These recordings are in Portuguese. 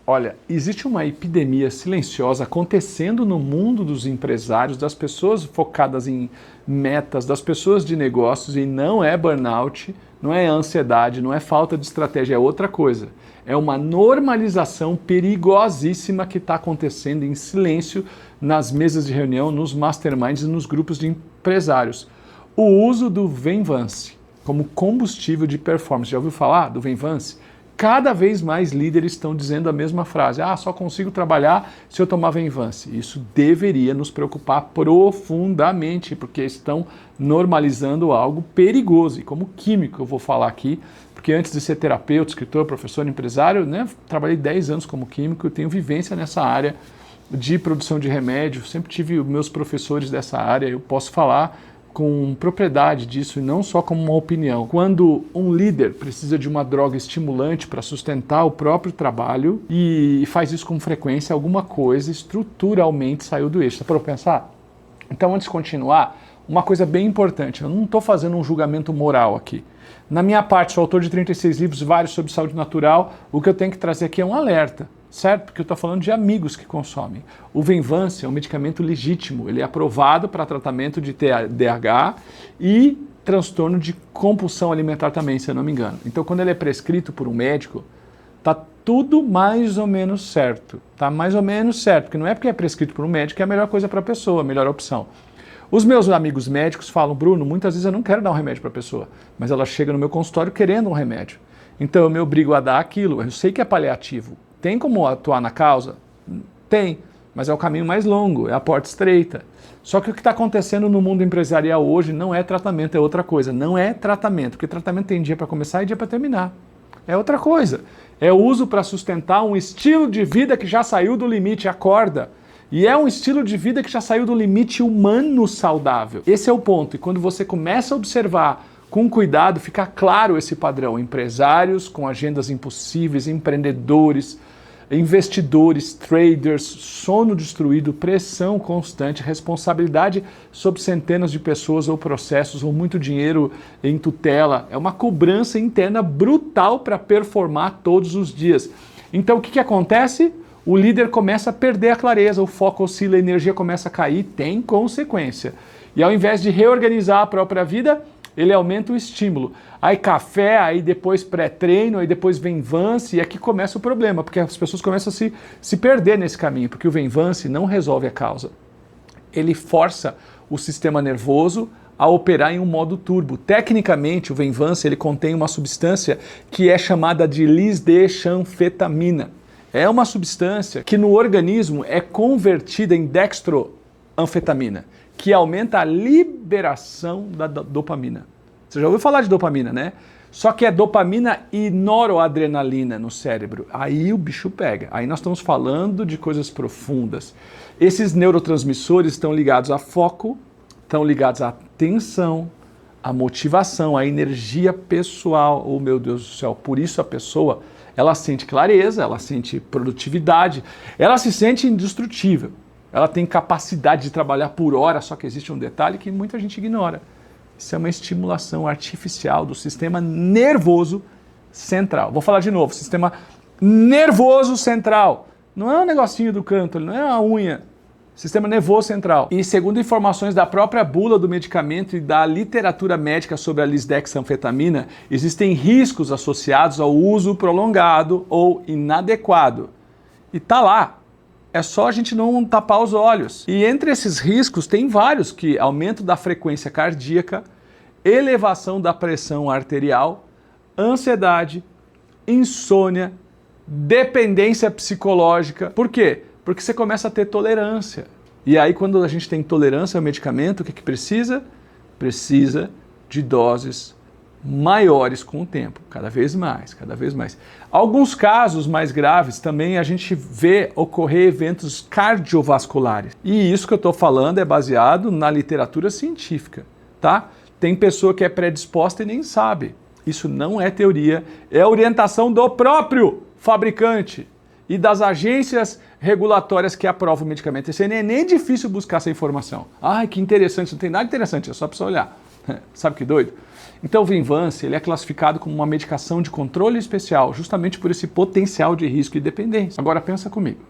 Olha, existe uma epidemia silenciosa acontecendo no mundo dos empresários, das pessoas focadas em metas, das pessoas de negócios, e não é burnout, não é ansiedade, não é falta de estratégia, é outra coisa. É uma normalização perigosíssima que está acontecendo em silêncio nas mesas de reunião, nos masterminds e nos grupos de empresários. O uso do Venvance como combustível de performance. Já ouviu falar do Venvance? Cada vez mais líderes estão dizendo a mesma frase. Só consigo trabalhar se eu tomar Venvance. Isso deveria nos preocupar profundamente, porque estão normalizando algo perigoso. E como químico eu vou falar aqui, porque antes de ser terapeuta, escritor, professor, empresário, né, trabalhei 10 anos como químico, eu tenho vivência nessa área de produção de remédio, sempre tive meus professores dessa área, eu posso falar com propriedade disso e não só como uma opinião. Quando um líder precisa de uma droga estimulante para sustentar o próprio trabalho e faz isso com frequência, alguma coisa estruturalmente saiu do eixo. Você parou para pensar? Então, antes de continuar, uma coisa bem importante, eu não estou fazendo um julgamento moral aqui. Na minha parte, sou autor de 36 livros, vários sobre saúde natural, o que eu tenho que trazer aqui é um alerta. Certo? Porque eu estou falando de amigos que consomem. O Venvance é um medicamento legítimo, ele é aprovado para tratamento de TDAH e transtorno de compulsão alimentar também, se eu não me engano. Então, quando ele é prescrito por um médico, tá tudo mais ou menos certo. Tá mais ou menos certo, porque não é porque é prescrito por um médico que é a melhor coisa para a pessoa, a melhor opção. Os meus amigos médicos falam, Bruno, muitas vezes eu não quero dar um remédio para a pessoa, mas ela chega no meu consultório querendo um remédio. Então, eu me obrigo a dar aquilo. Eu sei que é paliativo. Tem como atuar na causa? Tem, mas é o caminho mais longo, é a porta estreita. Só que o que está acontecendo no mundo empresarial hoje não é tratamento, é outra coisa. Não é tratamento, porque tratamento tem dia para começar e dia para terminar. É outra coisa. É uso para sustentar um estilo de vida que já saiu do limite, acorda. E é um estilo de vida que já saiu do limite humano saudável. Esse é o ponto. E quando você começa a observar com cuidado, fica claro esse padrão. Empresários com agendas impossíveis, empreendedores, investidores, traders, sono destruído, pressão constante, responsabilidade sobre centenas de pessoas ou processos, ou muito dinheiro em tutela. É uma cobrança interna brutal para performar todos os dias. Então o que acontece? O líder começa a perder a clareza, o foco oscila, a energia começa a cair, tem consequência. E ao invés de reorganizar a própria vida, ele aumenta o estímulo. Aí café, aí depois pré-treino, aí depois Venvance, e aqui começa o problema, porque as pessoas começam a se perder nesse caminho, porque o Venvance não resolve a causa. Ele força o sistema nervoso a operar em um modo turbo. Tecnicamente, o Venvance ele contém uma substância que é chamada de lisdexanfetamina. É uma substância que no organismo é convertida em dextroanfetamina, que aumenta a liberação da dopamina. Você já ouviu falar de dopamina, né? Só que é dopamina e noradrenalina no cérebro. Aí o bicho pega. Aí nós estamos falando de coisas profundas. Esses neurotransmissores estão ligados a foco, estão ligados à atenção, à motivação, à energia pessoal. Oh, meu Deus do céu. Por isso a pessoa, ela sente clareza, ela sente produtividade, ela se sente indestrutível. Ela tem capacidade de trabalhar por hora, só que existe um detalhe que muita gente ignora. Isso é uma estimulação artificial do sistema nervoso central. Vou falar de novo, sistema nervoso central. Não é um negocinho do canto, não é uma unha. Sistema nervoso central. E segundo informações da própria bula do medicamento e da literatura médica sobre a lisdexanfetamina, existem riscos associados ao uso prolongado ou inadequado. E tá lá. É só a gente não tapar os olhos. E entre esses riscos tem vários, que aumento da frequência cardíaca, elevação da pressão arterial, ansiedade, insônia, dependência psicológica. Por quê? Porque você começa a ter tolerância. E aí quando a gente tem tolerância ao medicamento, o que precisa? Precisa de doses maiores com o tempo, cada vez mais, cada vez mais. Alguns casos mais graves também a gente vê ocorrer eventos cardiovasculares. E isso que eu estou falando é baseado na literatura científica, tá? Tem pessoa que é predisposta e nem sabe. Isso não é teoria, é orientação do próprio fabricante e das agências regulatórias que aprovam o medicamento. Isso aí nem é nem difícil buscar essa informação. Ai, que interessante, não tem nada interessante, é só para você olhar. Sabe que doido? Então o Vinvance ele é classificado como uma medicação de controle especial, justamente por esse potencial de risco e dependência. Agora pensa comigo,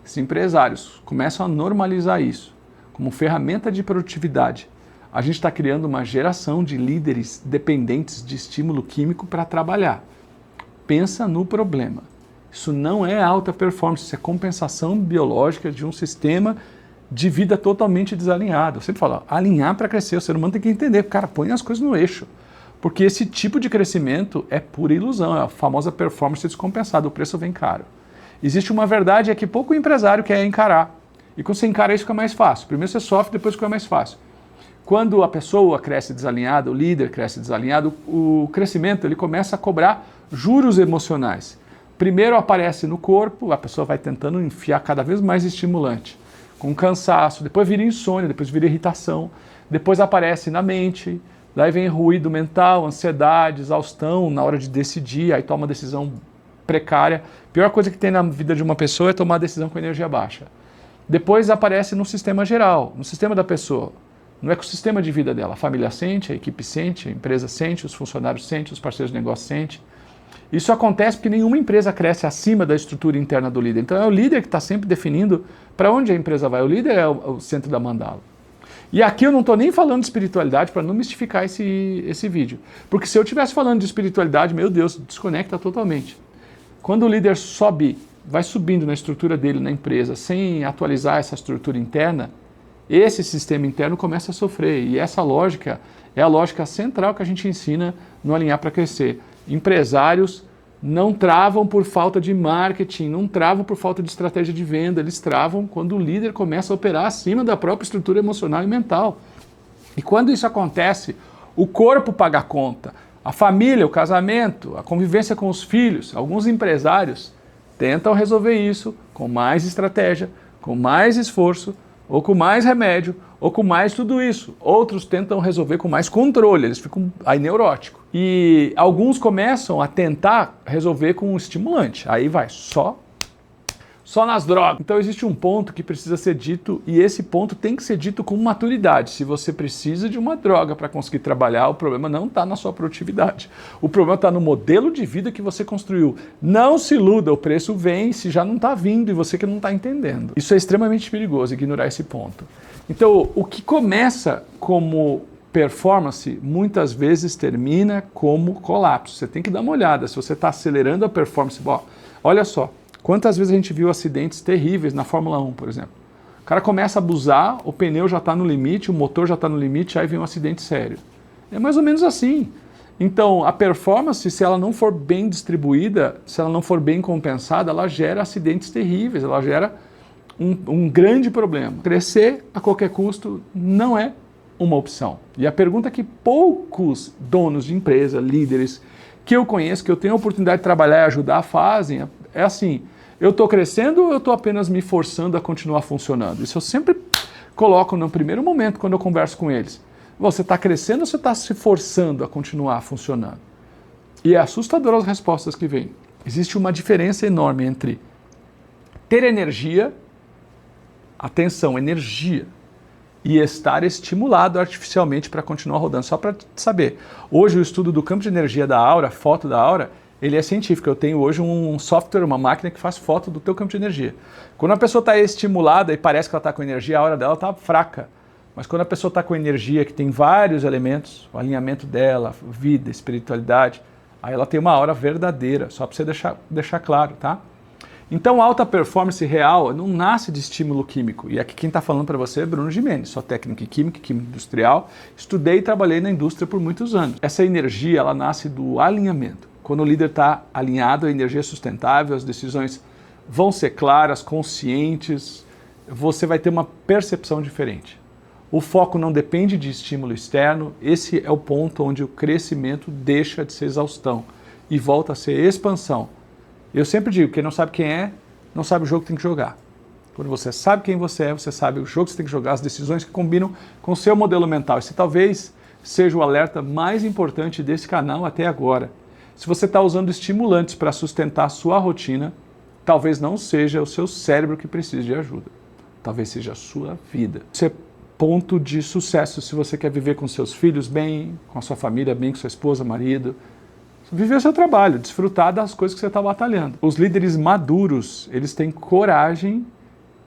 se empresários começam a normalizar isso como ferramenta de produtividade, a gente está criando uma geração de líderes dependentes de estímulo químico para trabalhar. Pensa no problema. Isso não é alta performance, isso é compensação biológica de um sistema de vida totalmente desalinhado. Eu sempre falo, alinhar para crescer, o ser humano tem que entender, cara, põe as coisas no eixo. Porque esse tipo de crescimento é pura ilusão, é a famosa performance descompensada, o preço vem caro. Existe uma verdade, é que pouco empresário quer encarar. E quando você encara isso fica mais fácil. Primeiro você sofre, depois fica mais fácil. Quando a pessoa cresce desalinhada, o líder cresce desalinhado, o crescimento ele começa a cobrar juros emocionais. Primeiro aparece no corpo, a pessoa vai tentando enfiar cada vez mais estimulante, com cansaço, depois vira insônia, depois vira irritação, depois aparece na mente, daí vem ruído mental, ansiedade, exaustão na hora de decidir, aí toma decisão precária. A pior coisa que tem na vida de uma pessoa é tomar decisão com energia baixa. Depois aparece no sistema geral, no sistema da pessoa, no ecossistema de vida dela. A família sente, a equipe sente, a empresa sente, os funcionários sentem, os parceiros de negócio sentem. Isso acontece porque nenhuma empresa cresce acima da estrutura interna do líder. Então é o líder que está sempre definindo para onde a empresa vai. O líder é o centro da mandala. E aqui eu não estou nem falando de espiritualidade para não mistificar esse vídeo. Porque se eu estivesse falando de espiritualidade, meu Deus, desconecta totalmente. Quando o líder vai subindo na estrutura dele na empresa, sem atualizar essa estrutura interna, esse sistema interno começa a sofrer. E essa lógica é a lógica central que a gente ensina no Alinhar para Crescer. Empresários não travam por falta de marketing, não travam por falta de estratégia de venda, eles travam quando o líder começa a operar acima da própria estrutura emocional e mental. E quando isso acontece, o corpo paga a conta, a família, o casamento, a convivência com os filhos. Alguns empresários tentam resolver isso com mais estratégia, com mais esforço, ou com mais remédio, ou com mais tudo isso. Outros tentam resolver com mais controle, eles ficam aí neuróticos. E alguns começam a tentar resolver com um estimulante. Aí vai só nas drogas. Então existe um ponto que precisa ser dito, e esse ponto tem que ser dito com maturidade. Se você precisa de uma droga para conseguir trabalhar, o problema não está na sua produtividade. O problema está no modelo de vida que você construiu. Não se iluda, o preço vem se já não está vindo e você que não está entendendo. Isso é extremamente perigoso, ignorar esse ponto. Então, o que começa como performance, muitas vezes termina como colapso. Você tem que dar uma olhada. Se você está acelerando a performance, olha só. Quantas vezes a gente viu acidentes terríveis na Fórmula 1, por exemplo? O cara começa a abusar, o pneu já está no limite, o motor já está no limite, aí vem um acidente sério. É mais ou menos assim. Então, a performance, se ela não for bem distribuída, se ela não for bem compensada, ela gera acidentes terríveis, ela gera um grande problema. Crescer a qualquer custo não é uma opção. E a pergunta que poucos donos de empresa, líderes que eu conheço, que eu tenho a oportunidade de trabalhar e ajudar, fazem é assim: eu estou crescendo ou eu estou apenas me forçando a continuar funcionando? Isso eu sempre coloco no primeiro momento quando eu converso com eles. Você está crescendo ou você está se forçando a continuar funcionando? E é assustador as respostas que vêm. Existe uma diferença enorme entre ter energia, atenção, energia, e estar estimulado artificialmente para continuar rodando. Só para saber, hoje o estudo do campo de energia da Aura, foto da Aura, ele é científico. Eu tenho hoje um software, uma máquina que faz foto do teu campo de energia. Quando a pessoa está estimulada e parece que ela está com energia, a aura dela está fraca. Mas quando a pessoa está com energia que tem vários elementos, o alinhamento dela, vida, espiritualidade, aí ela tem uma aura verdadeira, só para você deixar claro, tá? Então, alta performance real não nasce de estímulo químico. E aqui quem está falando para você é Bruno Gimenez, sou técnico em química industrial, estudei e trabalhei na indústria por muitos anos. Essa energia, ela nasce do alinhamento. Quando o líder está alinhado, a energia é sustentável, as decisões vão ser claras, conscientes, você vai ter uma percepção diferente. O foco não depende de estímulo externo, esse é o ponto onde o crescimento deixa de ser exaustão e volta a ser expansão. Eu sempre digo, quem não sabe quem é, não sabe o jogo que tem que jogar. Quando você sabe quem você é, você sabe o jogo que você tem que jogar, as decisões que combinam com o seu modelo mental. Esse talvez seja o alerta mais importante desse canal até agora. Se você está usando estimulantes para sustentar a sua rotina, talvez não seja o seu cérebro que precise de ajuda. Talvez seja a sua vida. Você ponto de sucesso se você quer viver com seus filhos bem, com a sua família bem, com sua esposa, marido. Viver o seu trabalho, desfrutar das coisas que você está batalhando. Os líderes maduros, eles têm coragem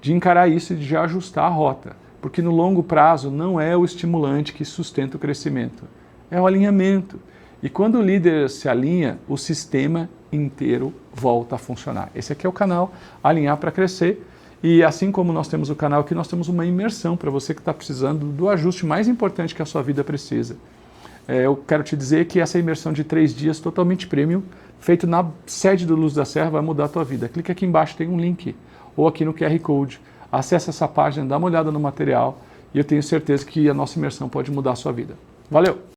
de encarar isso e de ajustar a rota. Porque no longo prazo não é o estimulante que sustenta o crescimento, é o alinhamento. E quando o líder se alinha, o sistema inteiro volta a funcionar. Esse aqui é o canal Alinhar para Crescer. E assim como nós temos o canal aqui, nós temos uma imersão para você que está precisando do ajuste mais importante que a sua vida precisa. Eu quero te dizer que essa imersão de 3 dias totalmente premium, feito na sede do Luz da Serra, vai mudar a tua vida. Clica aqui embaixo, tem um link, ou aqui no QR Code. Acesse essa página, dá uma olhada no material e eu tenho certeza que a nossa imersão pode mudar a sua vida. Valeu!